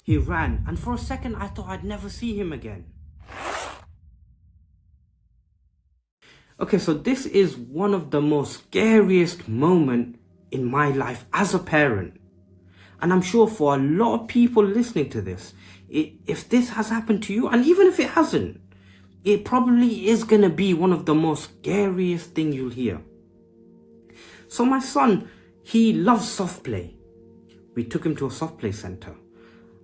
He ran, and for a second I thought I'd never see him again. Okay, so this is one of the most scariest moments in my life as a parent. And I'm sure for a lot of people listening to this, if this has happened to you, and even if it hasn't, it probably is going to be one of the most scariest things you'll hear. So my son, he loves soft play. We took him to a soft play center.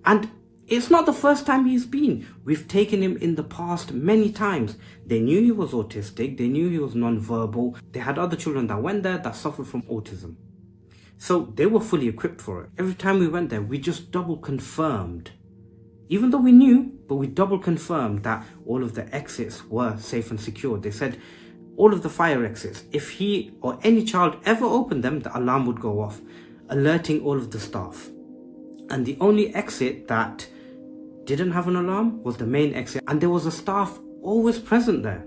And it's not the first time he's been. We've taken him in the past many times. They knew he was autistic. They knew he was nonverbal. They had other children that went there that suffered from autism. So they were fully equipped for it. Every time we went there, we just double confirmed. Even though we knew, but we double confirmed that all of the exits were safe and secure. They said all of the fire exits, if he or any child ever opened them, the alarm would go off, alerting all of the staff. And the only exit that didn't have an alarm was the main exit, and there was a staff always present there.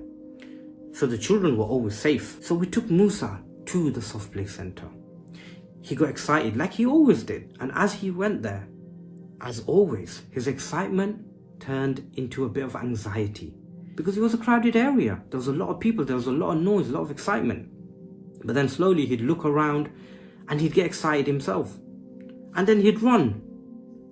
So the children were always safe. So we took Musa to the soft play center. He got excited like he always did. And as he went there, as always, his excitement turned into a bit of anxiety because it was a crowded area. There was a lot of people, there was a lot of noise, a lot of excitement. But then slowly he'd look around and he'd get excited himself. And then he'd run.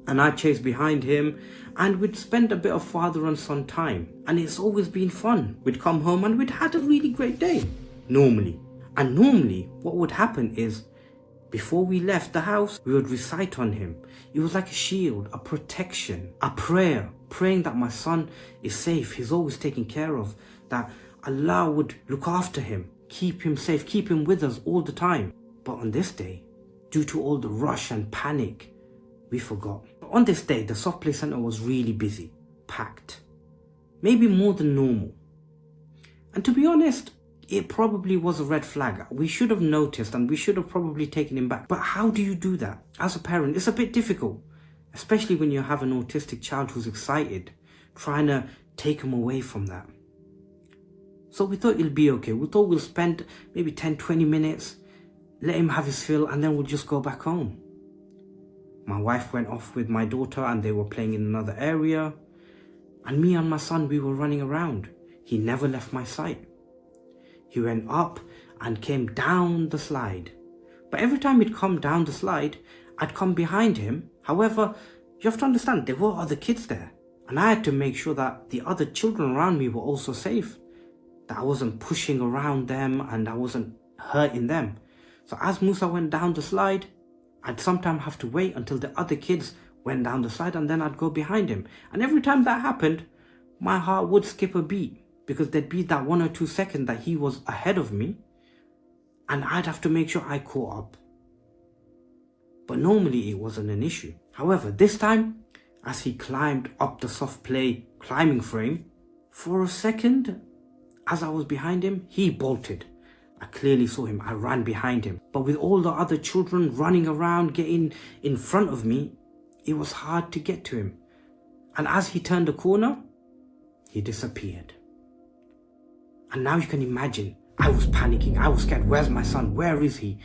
And I'd chase behind him and we'd spend a bit of father and son time. And it's always been fun. We'd come home and we'd had a really great day, normally. And normally what would happen is before we left the house, we would recite on him. It was like a shield, a protection, a prayer, praying that my son is safe, he's always taken care of, that Allah would look after him, keep him safe, keep him with us all the time. But on this day, due to all the rush and panic, we forgot. On this day, the soft play center was really busy, packed, maybe more than normal. And to be honest, it probably was a red flag. We should have noticed and we should have probably taken him back. But how do you do that? As a parent, it's a bit difficult, especially when you have an autistic child who's excited, trying to take him away from that. So we thought it'll be okay. We thought we'll spend maybe 10-20 minutes, let him have his fill, and then we'll just go back home. My wife went off with my daughter and they were playing in another area. And me and my son, we were running around. He never left my sight. He went up and came down the slide. But every time he'd come down the slide, I'd come behind him. However, you have to understand, there were other kids there. And I had to make sure that the other children around me were also safe. That I wasn't pushing around them and I wasn't hurting them. So as Musa went down the slide, I'd sometimes have to wait until the other kids went down the slide and then I'd go behind him. And every time that happened, my heart would skip a beat because there'd be that 1 or 2 seconds that he was ahead of me and I'd have to make sure I caught up. But normally it wasn't an issue. However, this time, as he climbed up the soft play climbing frame, for a second, as I was behind him, he bolted. I clearly saw him. I ran behind him. But with all the other children running around, getting in front of me, it was hard to get to him. And as he turned the corner, he disappeared. And now you can imagine, I was panicking. I was scared. Where's my son? Where is he?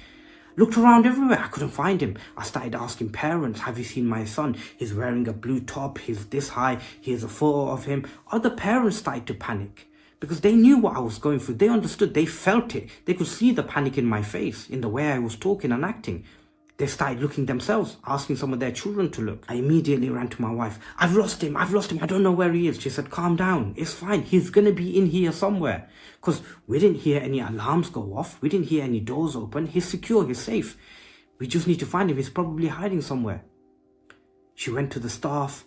Looked around everywhere. I couldn't find him. I started asking parents, have you seen my son? He's wearing a blue top. He's this high. Here's a photo of him. Other parents started to panic because they knew what I was going through. They understood. They felt it. They could see the panic in my face, in the way I was talking and acting. They started looking themselves, asking some of their children to look. I immediately ran to my wife. I've lost him. I don't know where he is. She said, calm down. It's fine. He's going to be in here somewhere. Because we didn't hear any alarms go off. We didn't hear any doors open. He's secure. He's safe. We just need to find him. He's probably hiding somewhere. She went to the staff.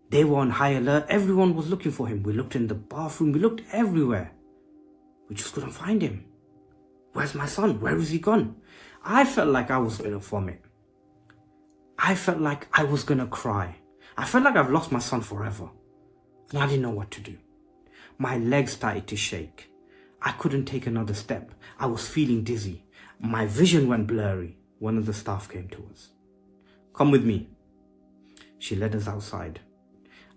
They were on high alert. Everyone was looking for him. We looked in the bathroom. We looked everywhere. We just couldn't find him. Where's my son? Where is he gone? I felt like I was going to vomit. I felt like I was going to cry. I felt like I've lost my son forever. And I didn't know what to do. My legs started to shake. I couldn't take another step. I was feeling dizzy. My vision went blurry. One of the staff came to us. Come with me. She led us outside.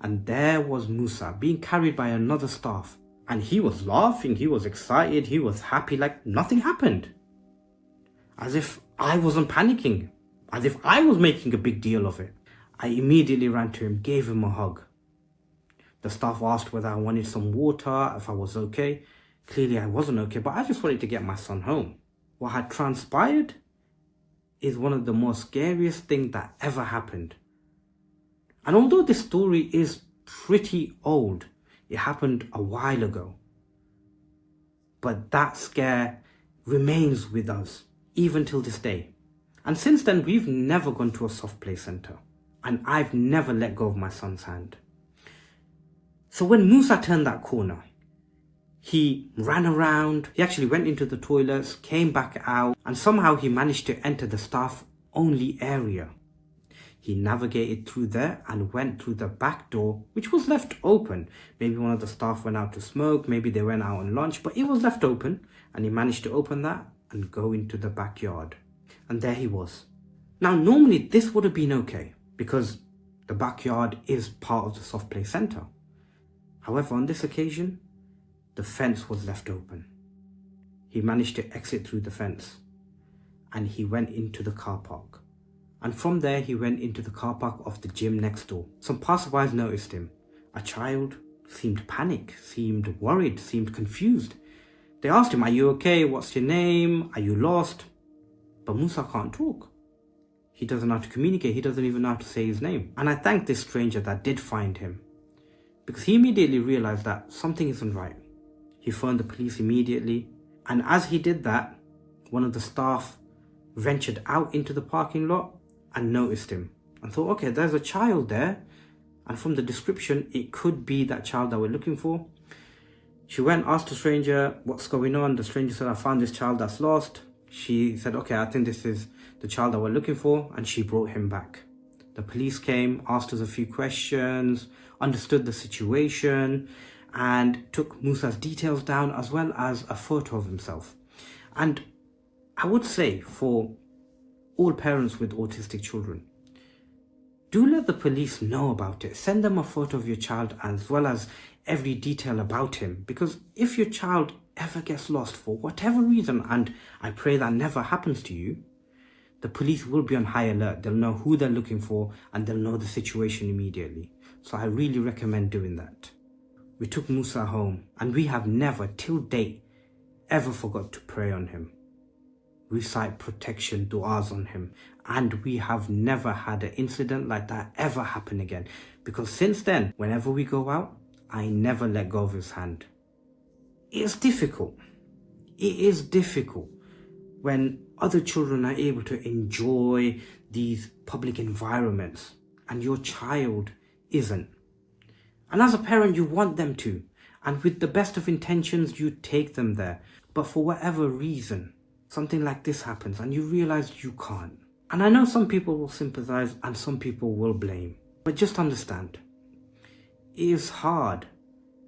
And there was Musa being carried by another staff. And he was laughing. He was excited. He was happy like nothing happened. As if I wasn't panicking. As if I was making a big deal of it. I immediately ran to him, gave him a hug. The staff asked whether I wanted some water, if I was okay. Clearly I wasn't okay, but I just wanted to get my son home. What had transpired is one of the most scariest things that ever happened. And although this story is pretty old, it happened a while ago, but that scare remains with us even till this day. And since then, we've never gone to a soft play center, and I've never let go of my son's hand. So when Musa turned that corner, he ran around, he actually went into the toilets, came back out, and somehow he managed to enter the staff-only area. He navigated through there and went through the back door, which was left open. Maybe one of the staff went out to smoke, maybe they went out on lunch, but it was left open, and he managed to open that and go into the backyard. And there he was. Now, normally this would have been okay, because the backyard is part of the soft play center. However, on this occasion, the fence was left open. He managed to exit through the fence and he went into the car park. And from there, he went into the car park of the gym next door. Some passersby noticed him. A child seemed panicked, seemed worried, seemed confused. They asked him, "Are you okay? What's your name? Are you lost?" But Musa can't talk. He doesn't know how to communicate. He doesn't even know how to say his name. And I thank this stranger that did find him, because he immediately realized that something isn't right. He phoned the police immediately. And as he did that, one of the staff ventured out into the parking lot and noticed him and thought, okay, there's a child there. And from the description, it could be that child that we're looking for. She went, asked the stranger, what's going on? The stranger said, I found this child that's lost. She said, okay, I think this is the child that we're looking for. And she brought him back. The police came, asked us a few questions, understood the situation, and took Musa's details down as well as a photo of himself. And I would say for all parents with autistic children, do let the police know about it. Send them a photo of your child as well as every detail about him. Because if your child ever gets lost for whatever reason, and I pray that never happens to you, the police will be on high alert. They'll know who they're looking for and they'll know the situation immediately. So I really recommend doing that. We took Musa home and we have never, till date, ever forgot to pray on him, recite protection du'as on him, and we have never had an incident like that ever happen again, because since then, whenever we go out, I never let go of his hand. It's difficult. It is difficult when other children are able to enjoy these public environments and your child isn't. And as a parent, you want them to. And with the best of intentions, you take them there. But for whatever reason, something like this happens and you realize you can't. And I know some people will sympathize and some people will blame. But just understand, it is hard.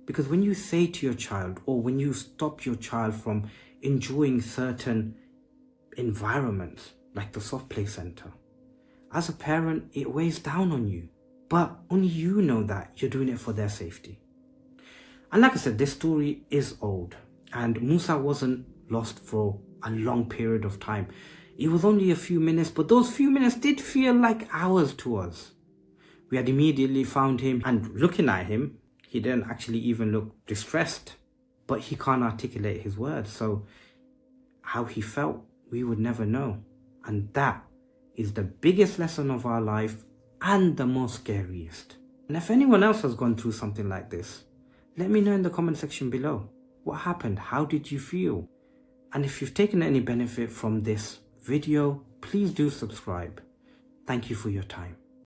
Because when you say to your child, or when you stop your child from enjoying certain environments, like the soft play center, as a parent, it weighs down on you. But only you know that you're doing it for their safety. And like I said, this story is old. And Musa wasn't lost for a long period of time. It was only a few minutes, but those few minutes did feel like hours to us. We had immediately found him, and looking at him, he didn't actually even look distressed. But he can't articulate his words. So how he felt, we would never know. And that is the biggest lesson of our life and the most scariest. And if anyone else has gone through something like this, let me know in the comment section below. What happened? How did you feel? And if you've taken any benefit from this video, please do subscribe. Thank you for your time.